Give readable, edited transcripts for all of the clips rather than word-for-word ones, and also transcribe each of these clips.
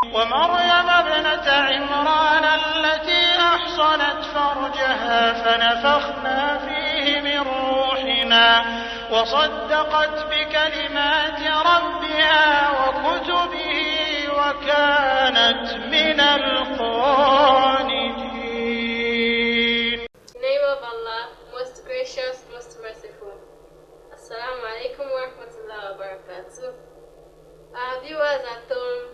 ومريم ابنة عمران التي أحصنت فرجها فنفخنا فيه من روحنا وصدقت بكلمات ربها وكتبه وكانت من القانتين. Name of Allah, most gracious, most merciful. Assalamu alaikum wa rahmatullahi wa barakatuh. Our viewers at home,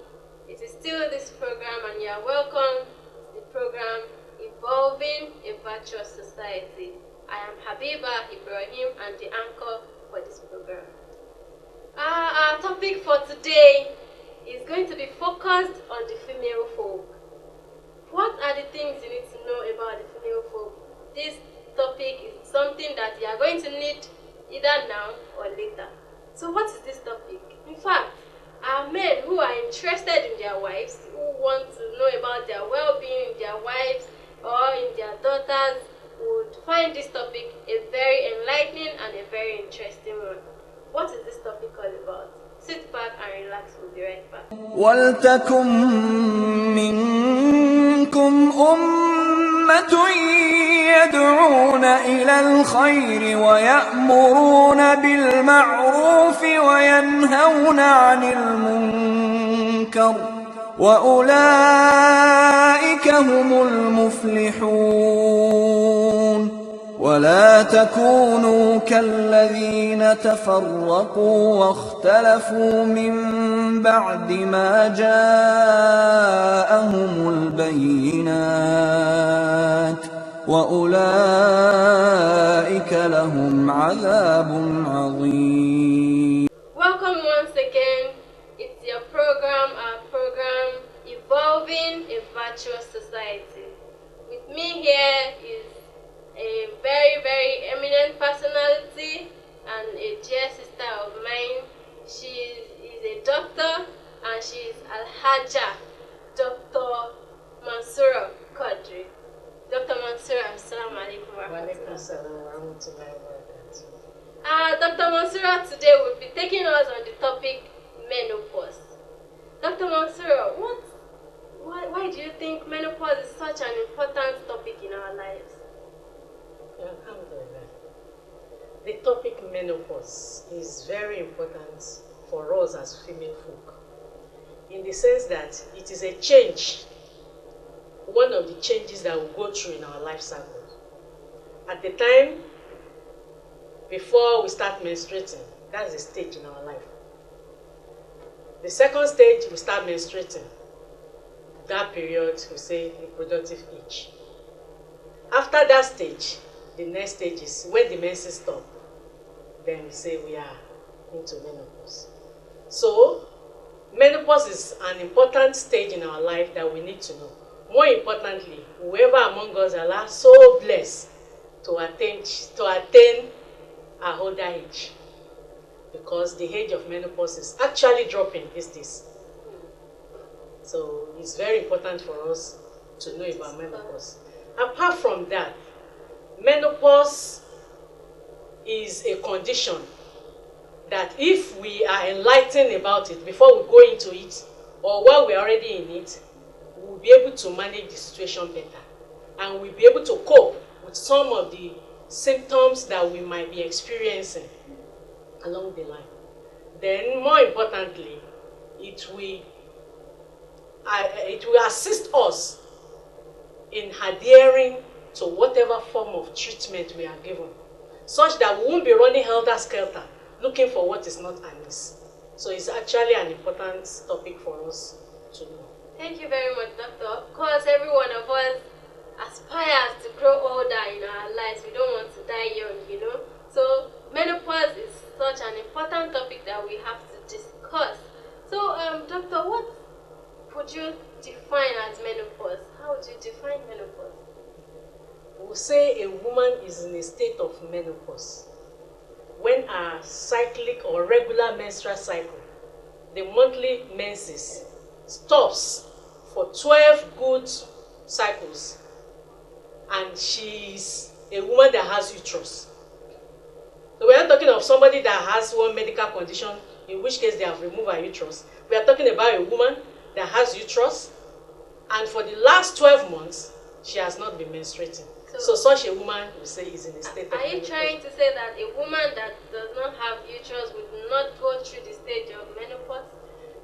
it is still this program and you are welcome to the program Evolving a Virtuous Society. I am Habiba Ibrahim and the anchor for this program. Our topic for today is going to be focused on the female folk. What are the things you need to know about the female folk? This topic is something that you are going to need either now or later. So what is this topic? In fact, our men who are interested in their wives, who want to know about their well-being in their wives or in their daughters, would find this topic a very enlightening and a very interesting one. What is this topic all about? Sit back and relax, we'll be right back. وَلْتَكُنْ مِنْكُمْ أُمَّةٌ يَدْعُونَ إِلَى الْخَيْرِ وَيَأْمُرُونَ بِالْمَعْرُوفِ وَيَنْهَوْنَ عَنِ الْمُنْكَرِ وَأُولَئِكَ هُمُ الْمُفْلِحُونَ ولا تكونوا كالذين تفرقوا واختلفوا من بعد ما جاءهم البينات وأولئك لهم عذاب عظيم. Welcome once again. It's your program, our program, Evolving a Virtuous Society. With me here is a very, very eminent personality and a dear sister of mine. She is a doctor and she is Al-Hajja, Dr. Mansoura Qadri. Dr. Mansoura, assalamu alaikum wa rahmatullahi. Dr. Mansoura today will be taking us on the topic menopause. Dr. Mansoura, why do you think menopause is such an important topic in our lives? Alhamdulillah. The topic menopause is very important for us as female folk, in the sense that it is a change, one of the changes that we go through in our life cycle. At the time before we start menstruating, that's the stage in our life. The second stage, we start menstruating. That period, we say reproductive age. After that stage, the next stage is when the menses stop. Then we say we are into menopause. So, menopause is an important stage in our life that we need to know. More importantly, whoever among us are so blessed to attain a older age, because the age of menopause is actually dropping these days. So, it's very important for us to know about menopause. Apart from that, menopause is a condition that if we are enlightened about it before we go into it, or while we're already in it, we'll be able to manage the situation better. And we'll be able to cope with some of the symptoms that we might be experiencing along the line. Then, more importantly, it will assist us in adhering to whatever form of treatment we are given, such that we won't be running helter-skelter looking for what is not amiss. So it's actually an important topic for us to know. Thank you very much, Doctor. Of course, every one of us aspires to grow older in our lives. We don't want to die young, you know. So menopause is such an important topic that we have to discuss. So, Doctor, what would you define as menopause? How would you define menopause? We'll say a woman is in a state of menopause when her cyclic or regular menstrual cycle, the monthly menses, stops for 12 good cycles, and she's a woman that has uterus. So we are not talking of somebody that has one medical condition, in which case they have removed her uterus. We are talking about a woman that has uterus, and for the last 12 months, she has not been menstruating. So such a woman, we say, is in a state of menopause. Are you trying to say that a woman that does not have uterus would not go through the stage of menopause?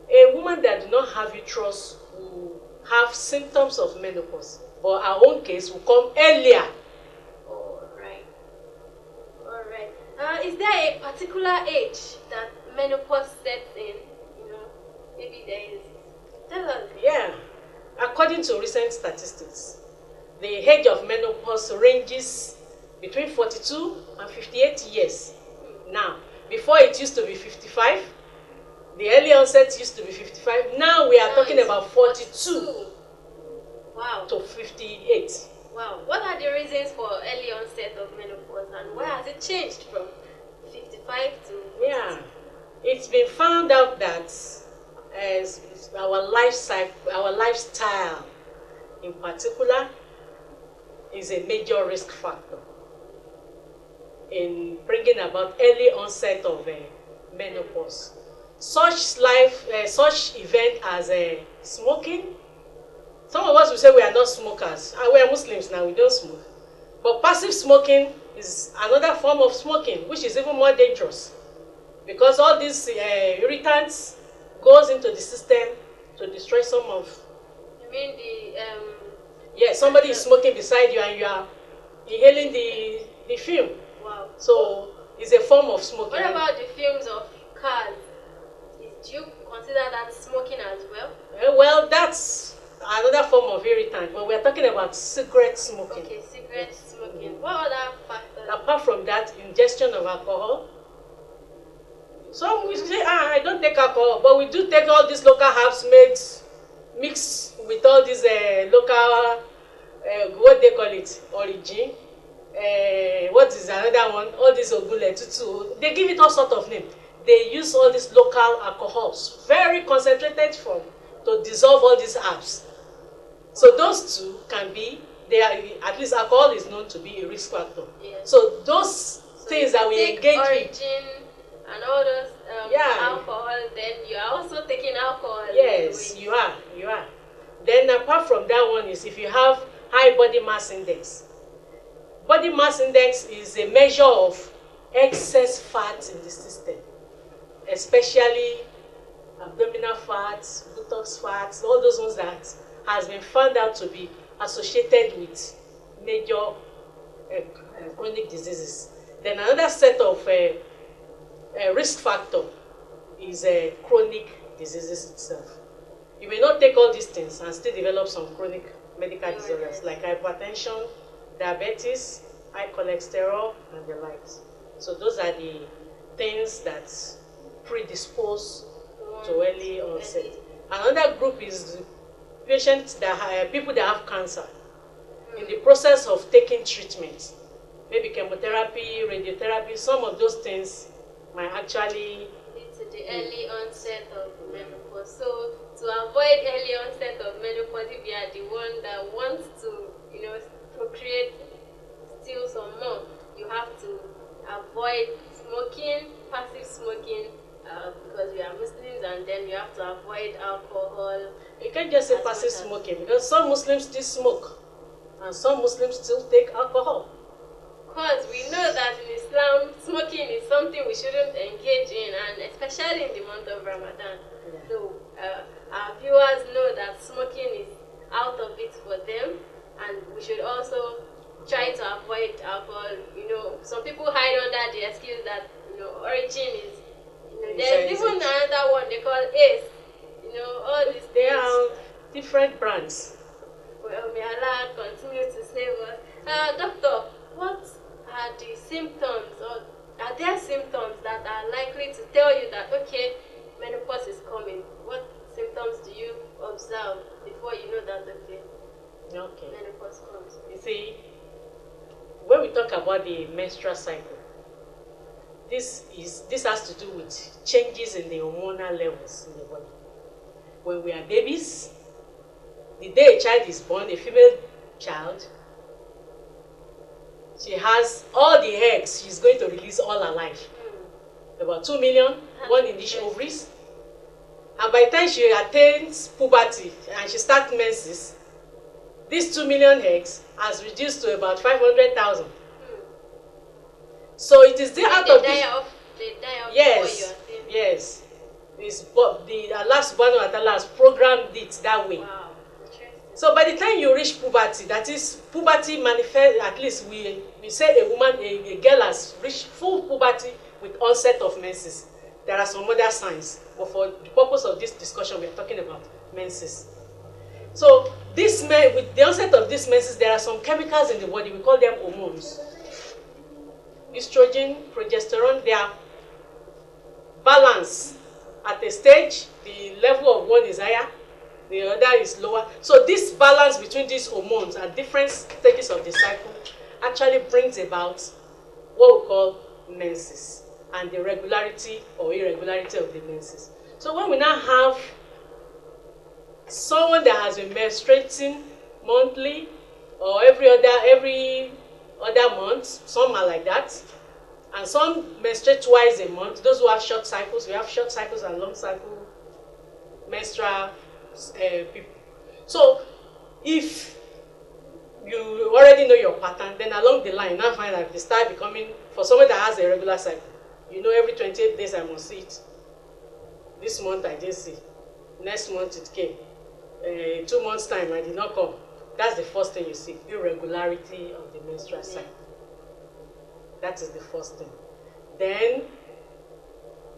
A woman that does not have uterus will have symptoms of menopause, but our own case will come earlier. Alright. Is there a particular age that menopause sets in? Maybe there is. Tell us. Yeah. According to recent statistics, the age of menopause ranges between 42 and 58 years. Now, before it used to be 55, the early onset used to be 55. Now we are talking about 42 wow. to 58. Wow. What are the reasons for early onset of menopause, and why has it changed from 55 to 42? Yeah. It's been found out that as our lifestyle in particular is a major risk factor in bringing about early onset of menopause. Such event as smoking. Some of us will say we are not smokers. We are Muslims now, we don't smoke. But passive smoking is another form of smoking, which is even more dangerous, because all these irritants goes into the system to destroy some of. You mean the Yeah, somebody is smoking beside you and you are inhaling the fume. Wow. So it's a form of smoking. What about the fumes of cars? Do you consider that smoking as well? Well, that's another form of irritant, but we're talking about cigarette smoking. Okay, cigarette smoking. What other factors? Apart from that, ingestion of alcohol. Some will say, I don't take alcohol, but we do take all these local herbs made, mixed with all these local, what they call it, origin. What is another one? All these ogule, tutu. They give it all sort of name. They use all these local alcohols, very concentrated form, to dissolve all these herbs. So those two can be, at least alcohol is known to be a risk factor. Yes. So those things that we engage origin and all those alcohol, then you are also taking alcohol. Yes, you are. Then apart from that one is if you have high body mass index. Body mass index is a measure of excess fat in the system, especially abdominal fats, buttocks fats, all those ones that has been found out to be associated with major chronic diseases. Then another set of risk factor is chronic diseases itself. You may not take all these things and still develop some chronic medical disorders like hypertension, diabetes, high cholesterol, and the likes. So those are the things that predispose to early onset. Another group is patients that people that have cancer. In the process of taking treatment, maybe chemotherapy, radiotherapy, some of those things might actually lead to the early onset of menopause. So to avoid early onset of menopause, if you are the one that wants to, procreate still some more, you have to avoid smoking, passive smoking, because we are Muslims, and then you have to avoid alcohol. You can't just say passive smoking, because some Muslims still smoke and some Muslims still take alcohol. Because we know that in Islam, smoking is something we shouldn't engage in, and especially in the month of Ramadan. Yeah. So our viewers know that smoking is out of it for them, and we should also try to avoid alcohol. Some people hide under the excuse that origin is. There's even another one they call ACE. All these They things. are different brands. Well, may Allah continue to save us. Doctor, what are the symptoms, or are there symptoms that are likely to tell you that, okay, menopause is coming? What symptoms do you observe before you know that, okay, menopause comes? You see, when we talk about the menstrual cycle, this has to do with changes in the hormonal levels in the body. When we are babies, the day a child is born, a female child, she has all the eggs she's going to release all her life. About 2 million, one in each ovaries. and by the time she attains puberty and she starts menses, these 2 million eggs has reduced to about 500,000. So it is there out of this. They die off. Yes, yes. The Allah subhanahu wa ta'ala has programmed it that way. Wow. So by the time you reach puberty, that is puberty manifest, at least we say a woman, a girl has reached full puberty with onset of menses. There are some other signs, but for the purpose of this discussion, we are talking about menses. So with the onset of this menses, there are some chemicals in the body, we call them hormones. Estrogen, progesterone, they are balanced at a stage. The level of one is higher, the other is lower. So this balance between these hormones at different stages of the cycle actually brings about what we call menses and the regularity or irregularity of the menses. So when we now have someone that has been menstruating monthly or every other month, some are like that, and some menstruate twice a month. Those who have short cycles, we have short cycles and long cycle menstrual people. So if you already know your pattern, then along the line, now find that they start becoming, for someone that has a regular cycle, you know every 28 days I must see it. This month I didn't see. Next month it came. 2 months time I did not come. That's the first thing you see, irregularity of the menstrual cycle. That is the first thing. Then,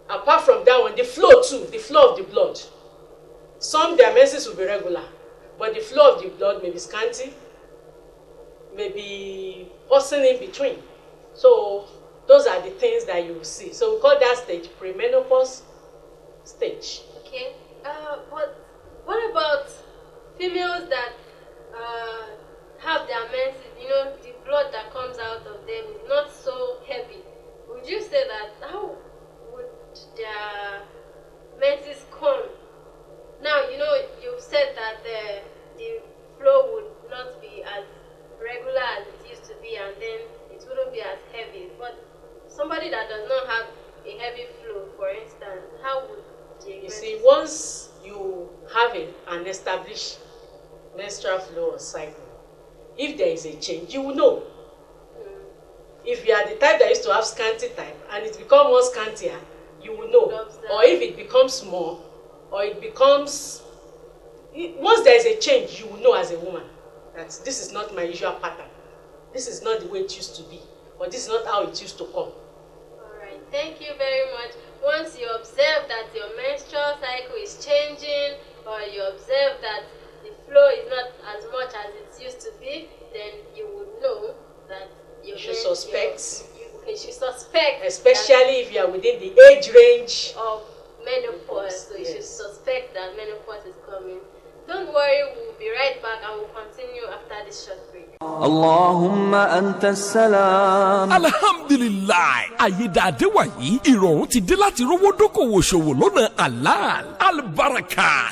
apart from that one, the flow too, the flow of the blood. Some their menses will be regular, but the flow of the blood may be scanty, may be passing in between. So those are the things that you will see. So we call that stage premenopause stage. Okay. But what about females that have their menses? You know, the blood that comes out of them is not so heavy. Would you say that how would their menses come? Now, you know, you've said that the flow would not be as regular as it used to be, and then it wouldn't be as heavy. But somebody that does not have a heavy flow, for instance, how would they? You see, once you have an established menstrual flow or cycle, if there is a change, you will know. If you are the type that used to have scanty type and it becomes more scantier, you will know. Or if it becomes more, or it becomes, once there is a change, you will know as a woman that this is not my usual pattern. This is not the way it used to be, or this is not how it used to come. Alright, thank you very much. Once you observe that your menstrual cycle is changing, or you observe that the flow is not as much as it used to be, then you would know that you should suspect. You should suspect, especially if you are within the age range of menopause. So you should suspect that menopause is coming. Don't worry, we'll be right back and we'll continue after this short break. Allahumma anta salam. Alhamdulillah, ayédáadé wàyí ìrọ̀rùn ti dé láti rówó dókòwò ṣòwò lọ́nà halal.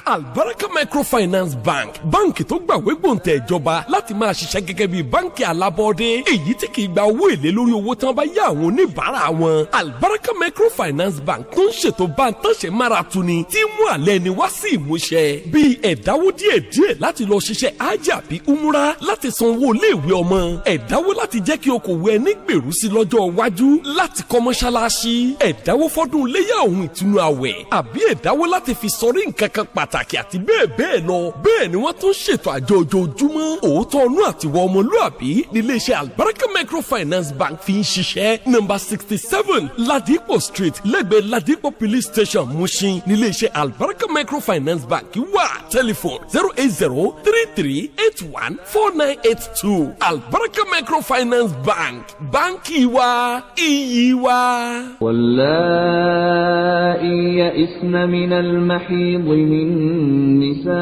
Albaraka Microfinance Bank, báǹkì tó gbàwé gbòǹtẹ̀ ìjọba láti máa ṣiṣẹ́ gẹ́gẹ́ bí báǹkì alábọ́dé, èyí tí kìí gba owó èlé lórí owó tán bá yá àwọn oníbàárà wọn. Albaraka Microfinance Bank tó ń ṣètò bántánṣe máratuni tí mú àlẹ́ ni wá sí ìmúṣẹ, bíi ẹ̀dáwó díẹ̀díẹ̀ láti lọ ṣiṣẹ́ ájà bí umura, láti sanwó iléèwé ọmọ, ẹ̀dáwó láti jẹ́ kí okòwò ẹni gbèrú sí lọ́jọ́ iwájú, láti kọ́ mọ́ṣáláṣí, ẹ̀dáwó fọ́dún iléyá ohun ìtùnú àwẹ̀, àbí ẹ̀dáwó láti fi sọrí nǹkan kan pàtàkì àti bẹ́ẹ̀ bẹ́ẹ̀ lọ. Bẹ́ẹ̀ ni wọ́n tún ṣètò àjọ ojoojúmọ́. Òótọ́ ọnú àtiwọ́ ọmọlúàbí níléeṣẹ́ Albaraka Microfinance Bank fi ń ṣiṣẹ́. Number 67 Ladipo Street lẹ́gbẹ̀ẹ́ Ladipo Police Station Mushin níléeṣẹ́ Albaraka Microfinance Bank wà. Telephone 08033814982. Albaraka Microfinance Bank, báńkì wa, iyì wa. واللائي يئسن من المحيض من نسائكم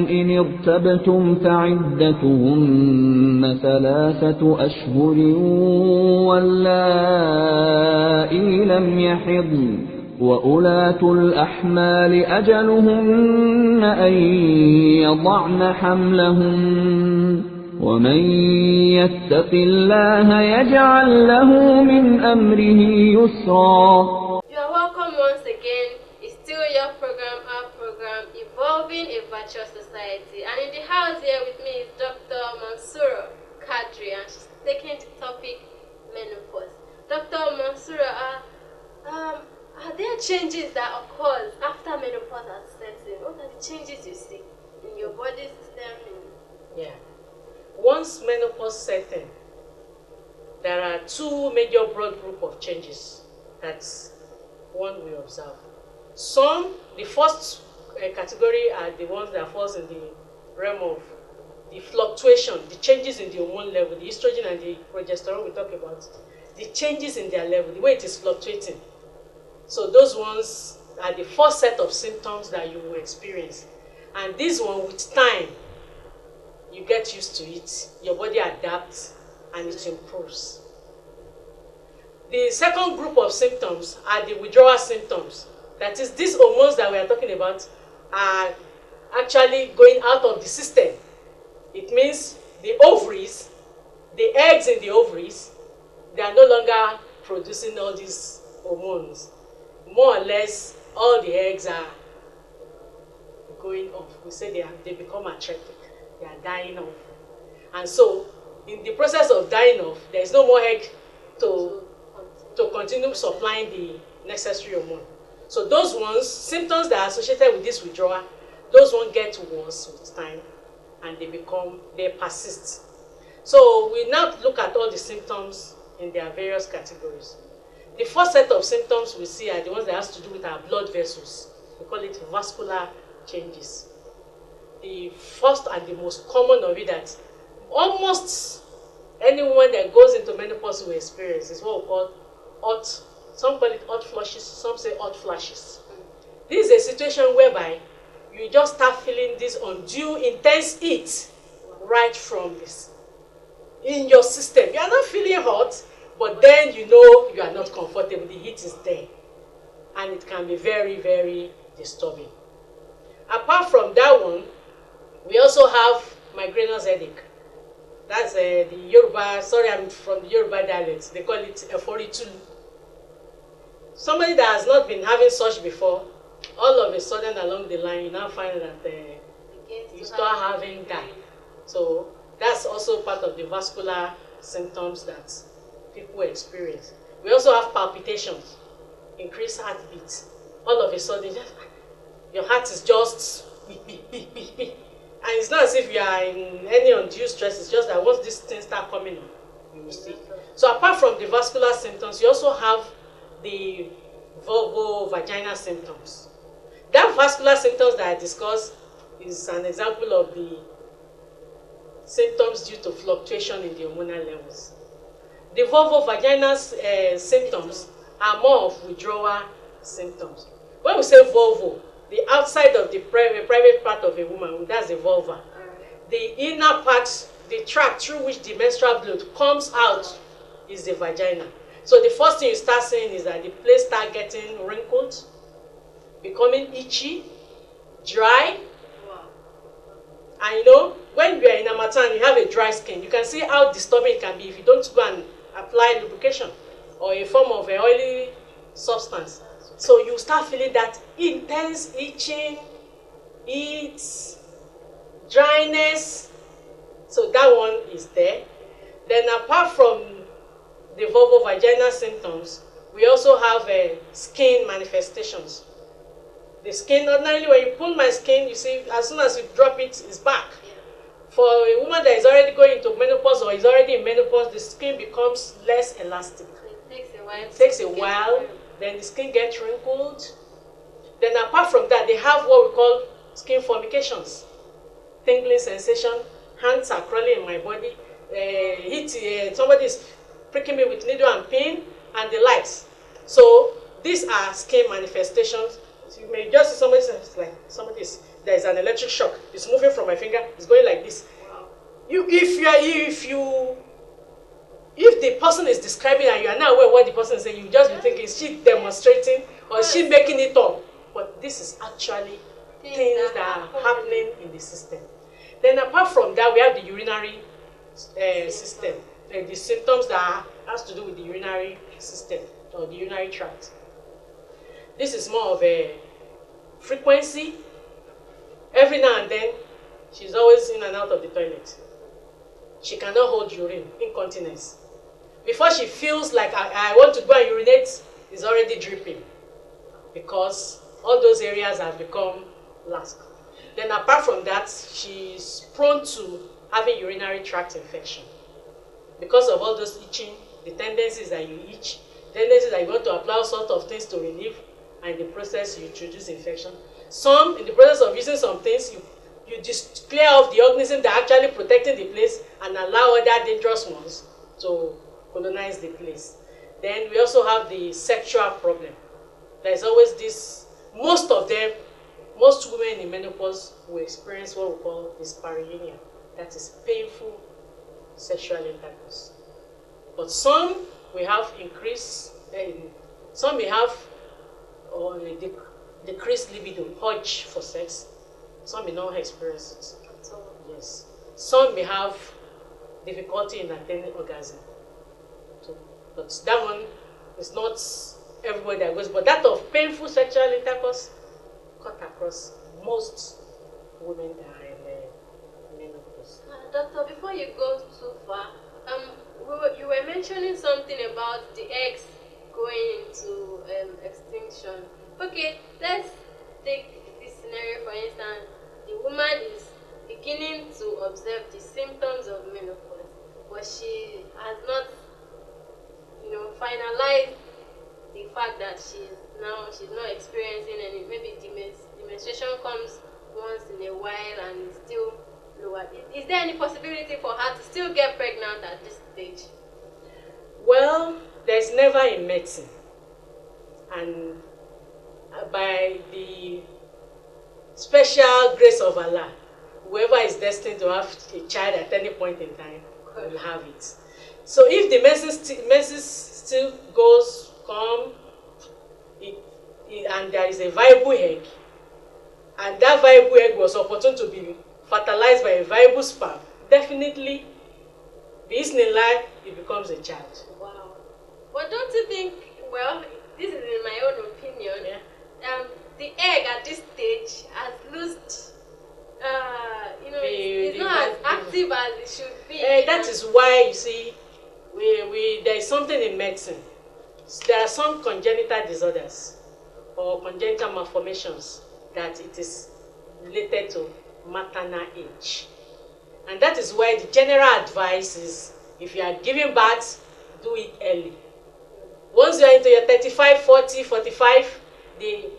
إن ارتبتم فعدتهن 3 أشهر واللائي لم يحضن وأولاة الأحمال أجلهن أن يضعن حملهن ومن يتق الله يجعل له من أمره يسرا. You are welcome once again. It's still your program, our program, Evolving a Virtuous Society. And in the house here with me is Dr. Mansoura Kadri, and she's taking the topic menopause. Dr. Mansoura, are there changes that occur after menopause has set in? What are the changes you see in your body system? Yeah. Once menopause sets in, there are two major broad group of changes that one will observe. The first category are the ones that falls in the realm of the fluctuation, the changes in the hormone level, the estrogen and the progesterone we talk about, the changes in their level, the way it is fluctuating. So those ones are the first set of symptoms that you will experience. And this one, with time, you get used to it, your body adapts, and it improves. The second group of symptoms are the withdrawal symptoms. That is, these hormones that we are talking about are actually going out of the system. It means the ovaries, the eggs in the ovaries, they are no longer producing all these hormones. More or less, all the eggs are going off. We say they become atretic. They are dying off. And so, in the process of dying off, there is no more egg to continue supplying the necessary hormone. So those ones, symptoms that are associated with this withdrawal, those ones get worse with time and they persist. So we now look at all the symptoms in their various categories. The first set of symptoms we see are the ones that has to do with our blood vessels. We call it vascular changes. The first and the most common of it that almost anyone that goes into menopause will experience is what we call hot, some call it hot flushes, some say hot flashes. This is a situation whereby you just start feeling this undue intense heat right from this in your system. You are not feeling hot, but then you know you are not comfortable. The heat is there, and it can be very, very disturbing. Apart from that one, we also have migrainous headache. That's the Yoruba, sorry, I'm from the Yoruba dialect. They call it eforitu. Somebody that has not been having such before, all of a sudden along the line, you now find that you start having that. So that's also part of the vascular symptoms that people experience. We also have palpitations, increased heartbeat. All of a sudden, your heart is just beat, beat, beat, beat, beat. And it's not as if you are in any undue stress, it's just that once these things start coming on, you will see. So apart from the vascular symptoms, you also have the vulvovaginal symptoms. That vascular symptoms that I discussed is an example of the symptoms due to fluctuation in the hormonal levels. The vulvovaginal symptoms are more of withdrawal symptoms. When we say vulvo, the outside of the private part of a woman, that's the vulva. The inner part, the tract through which the menstrual blood comes out, is the vagina. So the first thing you start seeing is that the place start getting wrinkled, becoming itchy, dry. And you know, when you are in Ramadan, you have a dry skin. You can see how disturbing it can be if you don't go and apply lubrication or a form of an oily substance. So you start feeling that intense itching, heat, dryness. So that one is there. Then apart from the vulvovaginal symptoms, we also have skin manifestations. The skin, ordinarily when you pull my skin, you see, as soon as you drop it, it's back. For a woman that is already going into menopause or is already in menopause, the skin becomes less elastic. It takes a while. Then the skin gets wrinkled. Then apart from that, they have what we call skin formications. Tingling sensation, hands are crawling in my body, somebody is pricking me with needle and pin, and the likes. So these are skin manifestations. So you may just see there's an electric shock. It's moving from my finger. It's going like this. Wow. If the person is describing and you are not aware of what the person is saying, you just be thinking, is she demonstrating or is she making it up? But this is actually things that are happening in the system. Then apart from that, we have the urinary system. The symptoms that has to do with the urinary system or the urinary tract. This is more of a frequency. Every now and then, she's always in and out of the toilet. She cannot hold urine, incontinence. Before she feels like I want to go and urinate, it's already dripping because all those areas have become lax. Then apart from that, she's prone to having urinary tract infection. Because of all those itching, the tendencies that you itch, tendencies that you want to apply all sorts of things to relieve, and in the process you introduce infection. Some, in the process of using some things, you just clear off the organism that are actually protecting the place and allow other dangerous ones to colonize the place. Then we also have the sexual problem. There's always this, most women in menopause will experience what we call dyspareunia. That is painful sexual intercourse. But some will have increased, some may have decreased libido, urge for sex. Some may not experience it at all. Yes. Some may have difficulty in attaining orgasm. So, but that one is not everybody that goes. But that of painful sexual intercourse cut across most women that are in menopause. Doctor, before you go too far, you were mentioning something about the eggs going into extinction. Okay, let's take this scenario for instance. The woman is beginning to observe the symptoms of menopause, but she has not, finalized the fact that she's not experiencing any. Maybe the menstruation comes once in a while and is still lower. Is there any possibility for her to still get pregnant at this stage? Well, there's never in medicine, and by the special grace of Allah, whoever is destined to have a child at any point in time will have it. So if the menses still come, and there is a viable egg, and that viable egg was opportune to be fertilized by a viable sperm, definitely, bismillah, it becomes a child. Wow. But don't you think, well, this is in my own opinion, yeah. The egg at this stage has lost, it's not as active as it should be. That is why, you see, there is something in medicine. There are some congenital disorders or congenital malformations that it is related to maternal age. And that is why the general advice is, if you are giving birth, do it early. Once you are into your 35, 40, 45,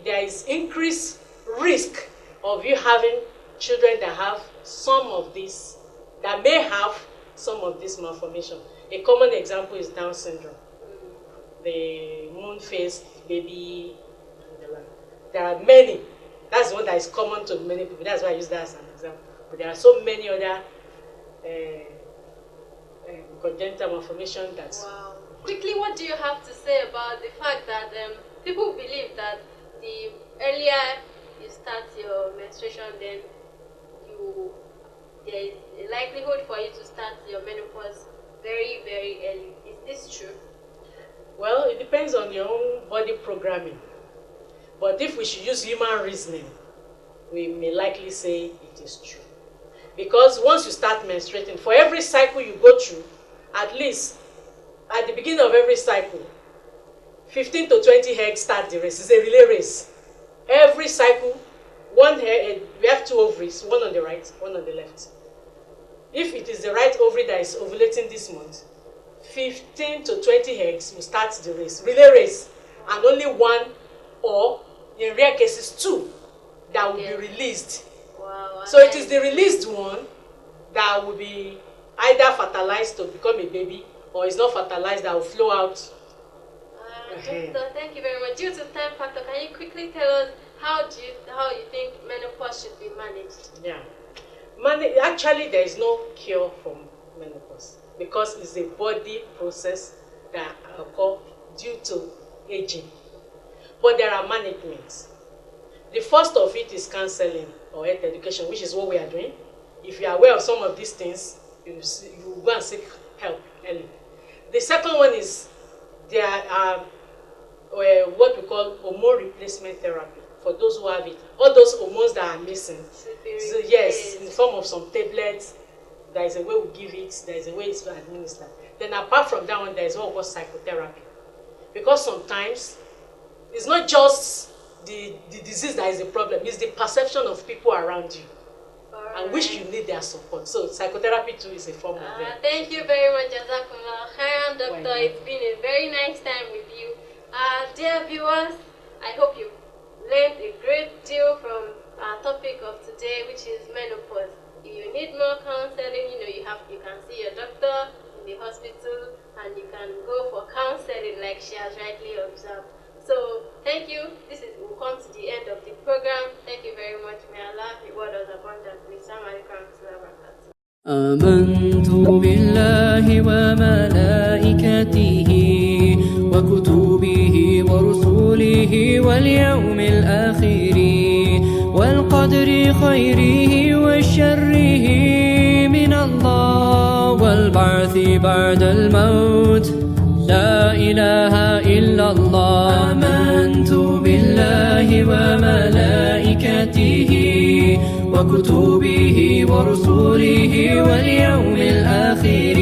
there is increased risk of you having children that have some of this, that may have some of this malformation. A common example is Down syndrome. The moon-faced baby, there are many. That's one that is common to many people. That's why I use that as an example. But there are so many other congenital malformations that. Wow. Quickly, what do you have to say about the fact that people believe that the earlier you start your menstruation, then there is a likelihood for you to start your menopause very, very early. Is this true? Well, it depends on your own body programming. But if we should use human reasoning, we may likely say it is true. Because once you start menstruating, for every cycle you go through, at least at the beginning of every cycle, 15 to 20 eggs start the race. It's a relay race. Every cycle, we have two ovaries, one on the right, one on the left. If it is the right ovary that is ovulating this month, 15 to 20 eggs will start the race, relay race, and only one, or in rare cases two, that will be released. Wow, so it is the released one that will be either fertilized to become a baby, or is not fertilized, that will flow out. Doctor, thank you very much. Due to time factor, can you quickly tell us how you think menopause should be managed? Yeah. Actually, there is no cure for menopause because it's a body process that occurs due to aging. But there are managements. The first of it is counseling or health education, which is what we are doing. If you are aware of some of these things, you go and seek help early. The second one is there are what we call hormone replacement therapy for those who have it. All those hormones that are missing. So yes, in the form of some tablets, there is a way we give it, there is a way it's administered. Then apart from that one, there is what we call psychotherapy. Because sometimes it's not just the disease that is the problem, it's the perception of people around you and which you need their support. So psychotherapy too is a form of that. Thank you very much, Jazakumullah Khairan, Doctor. It's been a very nice time with you. Dear viewers, I hope you learned a great deal from our topic of today, which is menopause. If you need more counseling, you can see your doctor in the hospital, and you can go for counseling like she has rightly observed. So thank you. We'll come to the end of the program. Thank you very much. May Allah reward us abundantly. Assalamu alaikum wa rahmatullahi wa barakatuh. آمنت بالله وملائكته وكتبه ورسله واليوم الآخر والقدر خيره وشره من الله والبعث بعد الموت لا إله إلا الله آمنت بالله وملائكته وكتبه ورسله واليوم الآخر